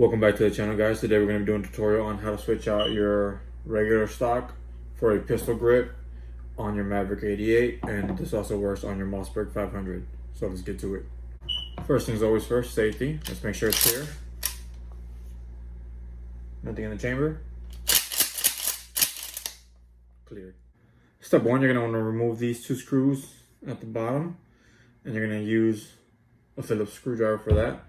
Welcome back to the channel, guys. Today we're going to be doing a tutorial on how to switch out your regular stock for a pistol grip on your Maverick 88, and this also works on your Mossberg 500. So let's get to it. First things always first, safety. Let's make sure it's clear. Nothing in the chamber. Clear. Step one, you're going to want to remove these two screws at the bottom, and you're going to use a Phillips screwdriver for that.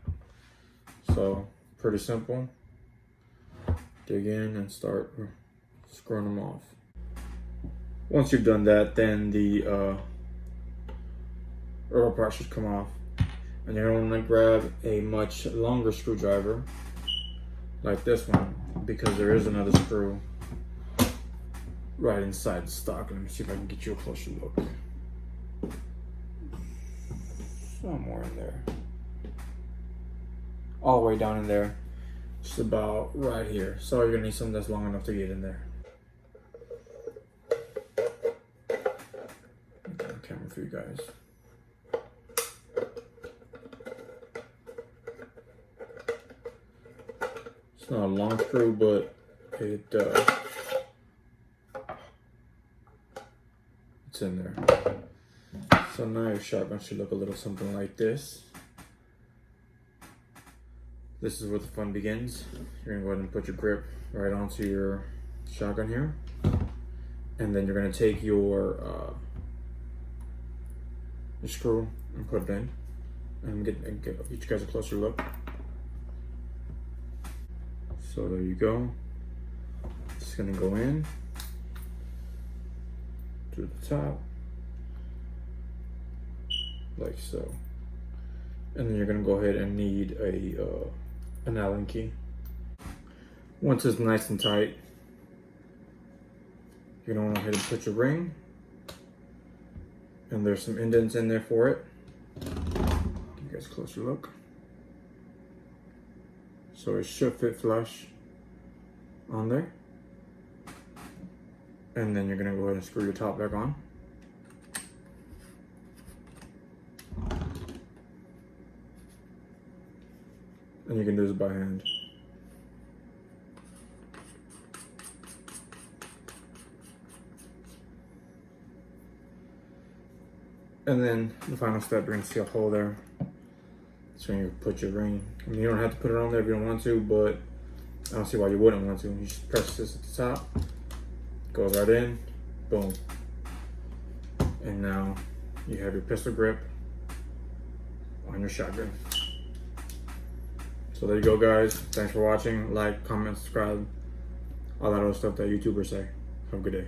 So pretty simple. Dig in and start screwing them off. Once you've done that, then the rubber part should come off, and you're going to want to grab a much longer screwdriver like this one, because there is another screw right inside the stock. Let me see if I can get you a closer look. Somewhere in there. All the way down in there. Just about right here. So you're gonna need something that's long enough to get in there. Get on camera for you guys. It's not a long screw, but it's in there. So now your shotgun should look a little something like this. This is where the fun begins. You're gonna go ahead and put your grip right onto your shotgun here. And then you're gonna take your screw and put it in. And get you guys a closer look. So there you go. It's gonna go in to the top, like so. And then you're gonna go ahead and need an Allen key. Once it's nice and tight, you're gonna go ahead and put your ring, and there's some indents in there for it. Give you guys a closer look. So it should fit flush on there. And then you're gonna go ahead and screw your top back on. And you can do this by hand. And then the final step, you're gonna see a hole there. So when you put your ring, I mean, you don't have to put it on there if you don't want to, but I don't see why you wouldn't want to. You just press this at the top, goes right in, boom. And now you have your pistol grip on your shotgun. So there you go, guys. Thanks for watching. Like, comment, subscribe, all that other stuff that YouTubers say. Have a good day.